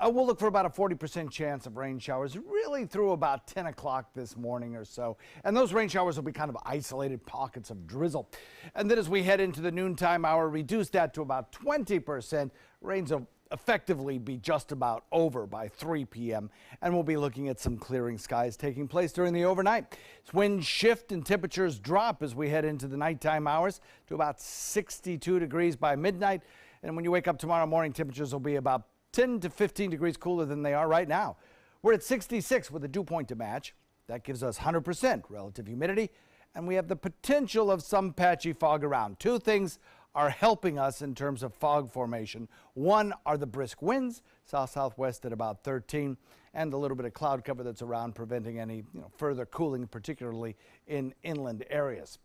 We'll look for about a 40% chance of rain showers really through about 10 o'clock this morning or so. And those rain showers will be kind of isolated pockets of drizzle. And then as we head into the noontime hour, reduce that to about 20%. Rains will effectively be just about over by 3 p.m. And we'll be looking at some clearing skies taking place during the overnight. Winds shift and temperatures drop as we head into the nighttime hours to about 62 degrees by midnight. And when you wake up tomorrow morning, temperatures will be about 10 to 15 degrees cooler than they are right now. We're at 66 with a dew point to match. That gives us 100% relative humidity, and we have the potential of some patchy fog around. Two things are helping us in terms of fog formation. One are the brisk winds, south-southwest at about 13, and a little bit of cloud cover that's around preventing any further cooling, particularly in inland areas.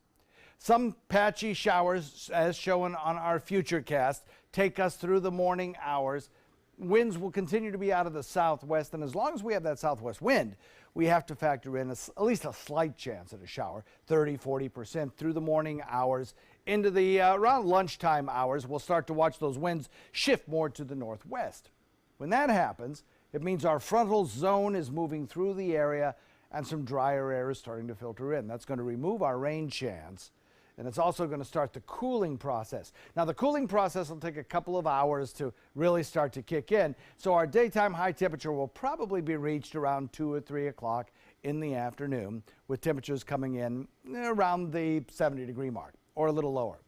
Some patchy showers, as shown on our futurecast, take us through the morning hours. Winds will continue to be out of the southwest, and as long as we have that southwest wind, we have to factor in at least a slight chance at a shower, 30–40% through the morning hours. Into the around lunchtime hours, we'll start to watch those winds shift more to the northwest. When that happens, it means our frontal zone is moving through the area and some drier air is starting to filter in. That's going to remove our rain chance, and it's also going to start the cooling process. Now, the cooling process will take a couple of hours to really start to kick in, so our daytime high temperature will probably be reached around 2 or 3 o'clock in the afternoon, with temperatures coming in around the 70-degree mark or a little lower.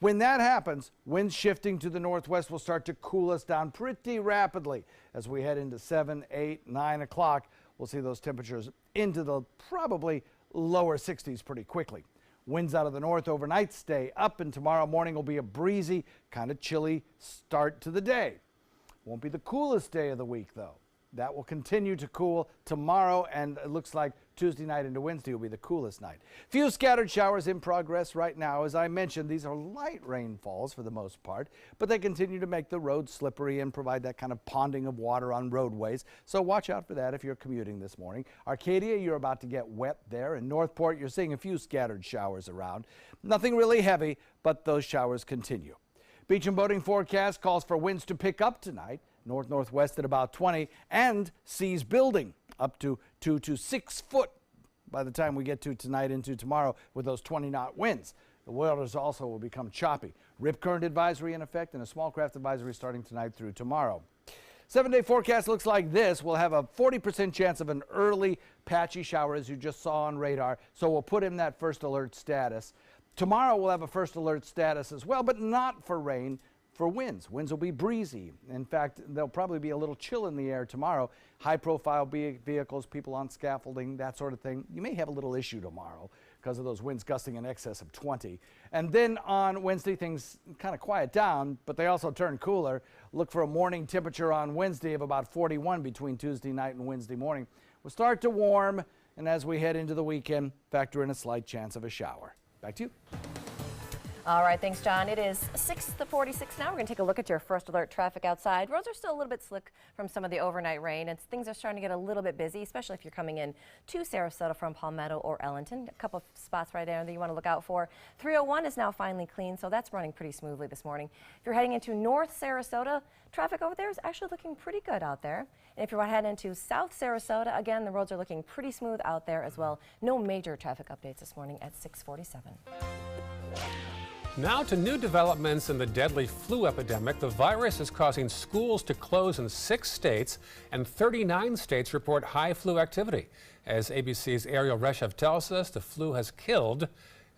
When that happens, winds shifting to the northwest will start to cool us down pretty rapidly. As we head into 7, 8, 9 o'clock, we'll see those temperatures into the probably lower 60s pretty quickly. Winds out of the north overnight stay up, and tomorrow morning will be a breezy, kind of chilly start to the day. Won't be the coolest day of the week, though. That will continue to cool tomorrow, and it looks like Tuesday night into Wednesday will be the coolest night. Few scattered showers in progress right now. As I mentioned, these are light rainfalls for the most part, but they continue to make the roads slippery and provide that kind of ponding of water on roadways. So watch out for that if you're commuting this morning. Arcadia, you're about to get wet there. In Northport, you're seeing a few scattered showers around. Nothing really heavy, but those showers continue. Beach and boating forecast calls for winds to pick up tonight. North-northwest at about 20, and seas building up to 2 to 6 foot by the time we get to tonight into tomorrow with those 20-knot winds. The waters also will become choppy. Rip current advisory in effect and a small craft advisory starting tonight through tomorrow. 7-day forecast looks like this. We'll have a 40% chance of an early patchy shower, as you just saw on radar, so we'll put in that first alert status. Tomorrow we'll have a first alert status as well, but not for rain. For winds. Winds will be breezy. In fact, there'll probably be a little chill in the air tomorrow. High-profile vehicles, people on scaffolding, that sort of thing. You may have a little issue tomorrow because of those winds gusting in excess of 20. And then on Wednesday, things kind of quiet down, but they also turn cooler. Look for a morning temperature on Wednesday of about 41 between Tuesday night and Wednesday morning. We'll start to warm, and as we head into the weekend, factor in a slight chance of a shower. Back to you. All right, thanks, John. It is 6:46 now. We're going to take a look at your first alert traffic outside. Roads are still a little bit slick from some of the overnight rain, and things are starting to get a little bit busy, especially if you're coming in to Sarasota from Palmetto or Ellington. A couple of spots right there that you want to look out for. 301 is now finally clean, so that's running pretty smoothly this morning. If you're heading into North Sarasota, traffic over there is actually looking pretty good out there. And if you're heading into South Sarasota, again, the roads are looking pretty smooth out there as well. No major traffic updates this morning at 6:47. Now to new developments in the deadly flu epidemic. The virus is causing schools to close in 6 states, and 39 states report high flu activity. As ABC's Ariel Reshev tells us, the flu has killed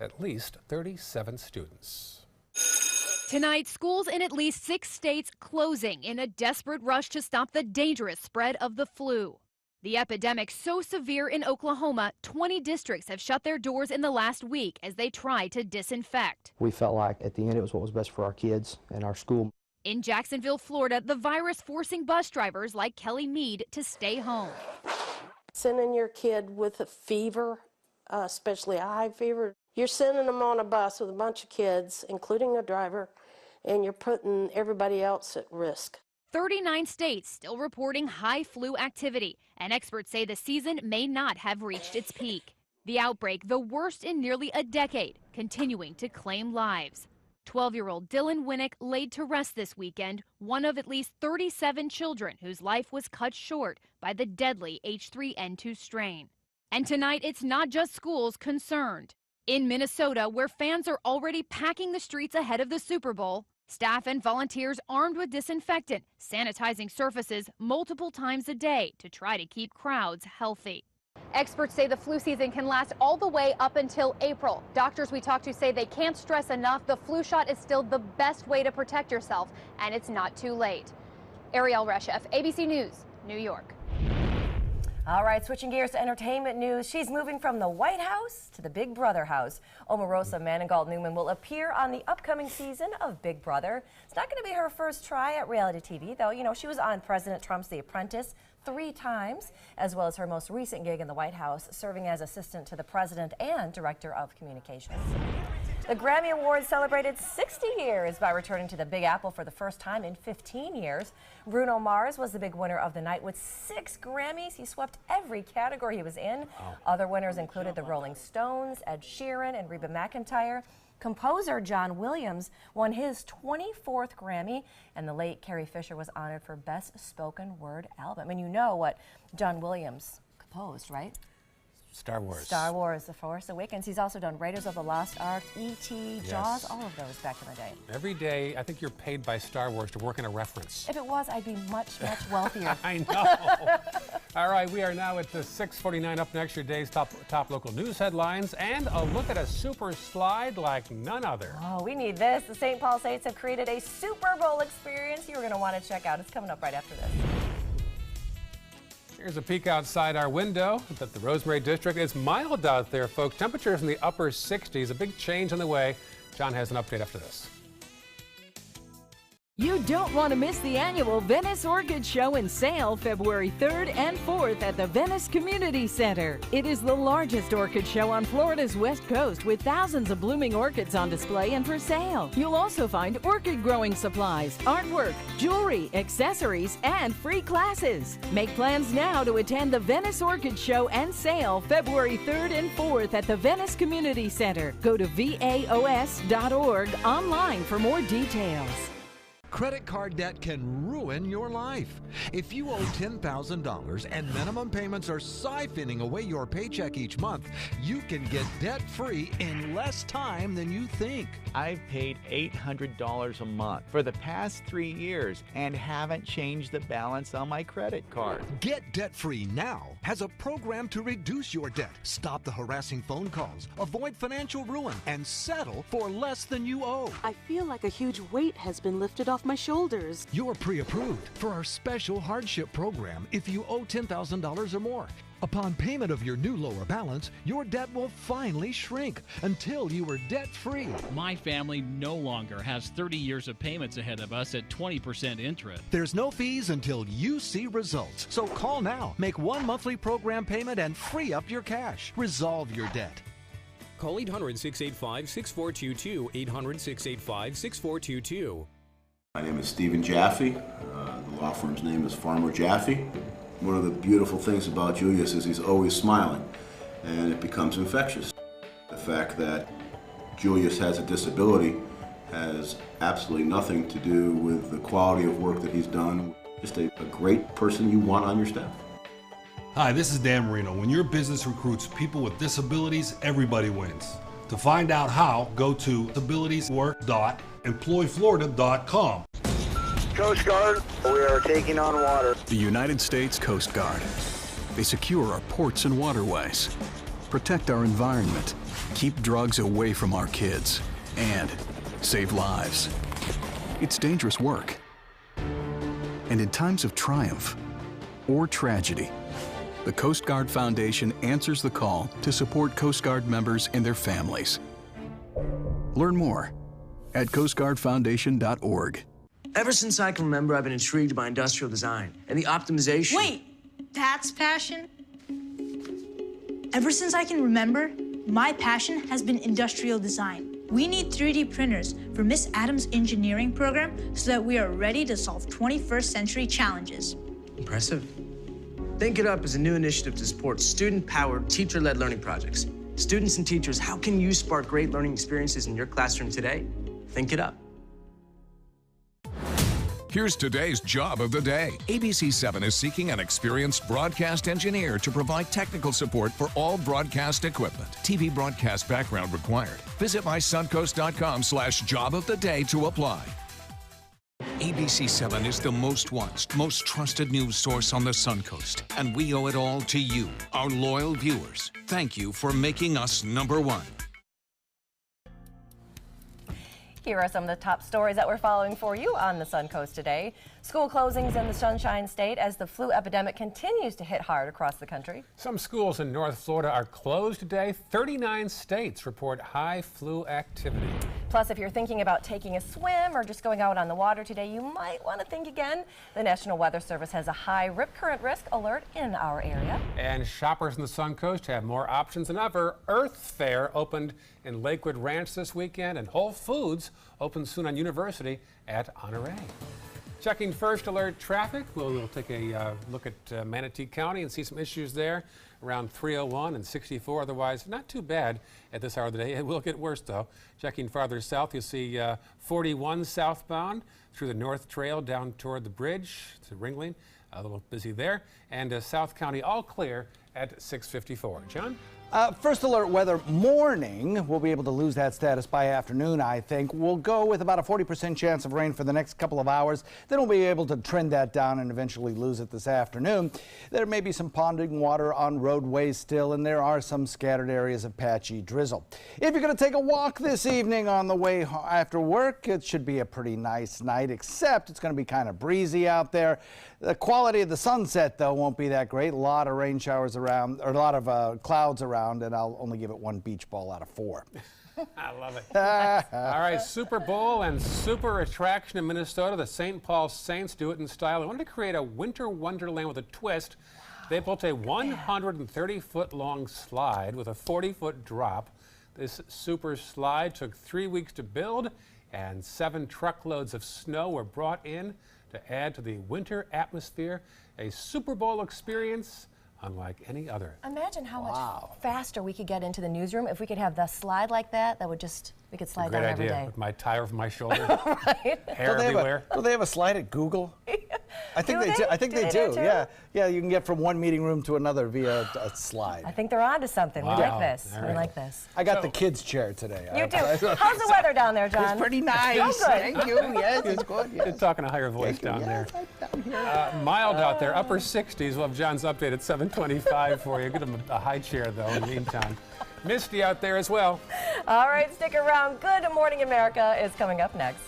at least 37 students. Tonight, schools in at least 6 states closing in a desperate rush to stop the dangerous spread of the flu. The epidemic so severe in Oklahoma, 20 districts have shut their doors in the last week as they try to disinfect. We felt like at the end it was what was best for our kids and our school. In Jacksonville, Florida, the virus forcing bus drivers like Kelly Mead to stay home. Sending your kid with a fever, especially a high fever, you're sending them on a bus with a bunch of kids, including a driver, and you're putting everybody else at risk. 39 states still reporting high flu activity, and experts say the season may not have reached its peak. The outbreak, the worst in nearly a decade, continuing to claim lives. 12-year-old Dylan Winnick laid to rest this weekend, one of at least 37 children whose life was cut short by the deadly H3N2 strain. And tonight, it's not just schools concerned. In Minnesota, where fans are already packing the streets ahead of the Super Bowl, staff and volunteers armed with disinfectant, sanitizing surfaces multiple times a day to try to keep crowds healthy. Experts say the flu season can last all the way up until April. Doctors we talked to say they can't stress enough the flu shot is still the best way to protect yourself, and it's not too late. Ariel Reshev, ABC News, New York. All right, switching gears to entertainment news. She's moving from the White House to the Big Brother house. Omarosa Manigault-Newman will appear on the upcoming season of Big Brother. It's not going to be her first try at reality TV, though. You know, she was on President Trump's The Apprentice 3 times, as well as her most recent gig in the White House, serving as assistant to the president and director of communications. The Grammy Awards celebrated 60 years by returning to the Big Apple for the first time in 15 years. Bruno Mars was the big winner of the night with 6 Grammys. He swept every category he was in. Wow. Other winners included the Rolling Stones, Ed Sheeran, and Reba McEntire. Composer John Williams won his 24th Grammy, and the late Carrie Fisher was honored for Best Spoken Word Album. And you know what John Williams composed, right? Star Wars. Star Wars, The Force Awakens. He's also done Raiders of the Lost Ark, E.T., Jaws, all of those back in the day. Every day, I think you're paid by Star Wars to work in a reference. If it was, I'd be much, much wealthier. I know. All right, we are now at the 6:49. Up next, your day's top local news headlines and a look at a super slide like none other. Oh, we need this. The St. Paul Saints have created a Super Bowl experience you're going to want to check out. It's coming up right after this. Here's a peek outside our window. But the Rosemary District is mild out there, folks. Temperatures in the upper 60s. A big change on the way. John has an update after this. You don't want to miss the annual Venice Orchid Show and Sale February 3rd and 4th at the Venice Community Center. It is the largest orchid show on Florida's west coast with thousands of blooming orchids on display and for sale. You'll also find orchid growing supplies, artwork, jewelry, accessories, and free classes. Make plans now to attend the Venice Orchid Show and Sale February 3rd and 4th at the Venice Community Center. Go to vaos.org online for more details. Credit card debt can ruin your life. If you owe $10,000 and minimum payments are siphoning away your paycheck each month, you can get debt-free in less time than you think. I've paid $800 a month for the past 3 years and haven't changed the balance on my credit card. Get debt-free now has a program to reduce your debt, stop the harassing phone calls, avoid financial ruin, and settle for less than you owe. I feel like a huge weight has been lifted off my shoulders. You're pre-approved for our special hardship program if you owe $10,000 or more. Upon payment of your new lower balance, your debt will finally shrink until you are debt-free. My family no longer has 30 years of payments ahead of us at 20% interest. There's no fees until you see results. So call now, make one monthly program payment, and free up your cash. Resolve your debt. Call 800-685-6422, 800-685-6422. My name is Stephen Jaffe. The law firm's name is Farmer Jaffe. One of the beautiful things about Julius is he's always smiling, and it becomes infectious. The fact that Julius has a disability has absolutely nothing to do with the quality of work that he's done. Just a great person you want on your staff. Hi, this is Dan Marino. When your business recruits people with disabilities, everybody wins. To find out how, go to disabilitieswork.employflorida.com. Coast Guard, we are taking on water. The United States Coast Guard. They secure our ports and waterways, protect our environment, keep drugs away from our kids, and save lives. It's dangerous work. And in times of triumph or tragedy, the Coast Guard Foundation answers the call to support Coast Guard members and their families. Learn more at coastguardfoundation.org. Ever since I can remember, I've been intrigued by industrial design and the optimization. Wait, that's passion? Ever since I can remember, my passion has been industrial design. We need 3D printers for Miss Adams' engineering program so that we are ready to solve 21st century challenges. Impressive. Think It Up is a new initiative to support student-powered, teacher-led learning projects. Students and teachers, how can you spark great learning experiences in your classroom today? Think It Up. Here's today's job of the day. ABC7 is seeking an experienced broadcast engineer to provide technical support for all broadcast equipment. TV broadcast background required. Visit mysuncoast.com/job of the day to apply. ABC7 is the most watched, most trusted news source on the Suncoast, and we owe it all to you, our loyal viewers. Thank you for making us #1. Here are some of the top stories that we're following for you on the Suncoast today. School closings in the Sunshine State as the flu epidemic continues to hit hard across the country. Some schools in North Florida are closed today. 39 states report high flu activity. Plus, if you're thinking about taking a swim or just going out on the water today, you might want to think again. The National Weather Service has a high rip current risk alert in our area. And shoppers in the Suncoast have more options than ever. Earth Fair opened in Lakewood Ranch this weekend, and Whole Foods opens soon on University at Honore. Checking first alert traffic, we'll take a look at Manatee County and see some issues there around 301 and 64. Otherwise, not too bad at this hour of the day. It will get worse, though. Checking farther south, you'll see 41 southbound through the North Trail down toward the bridge to Ringling. A little busy there. And South County all clear at 654. John? First alert weather morning. We'll be able to lose that status by afternoon, I think. We'll go with about a 40% chance of rain for the next couple of hours. Then we'll be able to trend that down and eventually lose it this afternoon. There may be some ponding water on roadways still, and there are some scattered areas of patchy drizzle. If you're going to take a walk this evening on the way after work, it should be a pretty nice night, except it's going to be kind of breezy out there. The quality of the sunset, though, won't be that great. A lot of rain showers around, or a lot of clouds around, and I'll only give it 1 beach ball out of 4. I love it. All right, Super Bowl and super attraction in Minnesota. The St. Paul Saints do it in style. They wanted to create a winter wonderland with a twist. They built a 130-foot-long slide with a 40-foot drop. This super slide took 3 weeks to build, and 7 truckloads of snow were brought in to add to the winter atmosphere. A Super Bowl experience unlike any other. Imagine how much faster we could get into the newsroom if we could have the slide like that. That would just, we could slide down every day. Great idea. With my tire over my shoulder, right? Hair everywhere. Do they have a slide at Google? I think they do. I think they do. Yeah, you can get from one meeting room to another via a slide. I think they're onto something. Wow. We like this. Right. We like this. I got the kids' chair today. You do. How's the weather down there, John? It's pretty nice. Oh, good. Thank you. Yes, it's good. Yes. You're talking a higher voice down there. Mild out there, upper 60s. We'll have John's update at 7:25 for you. Get him a high chair, though, in the meantime. Misty out there as well. All right, stick around. Good Morning America is coming up next.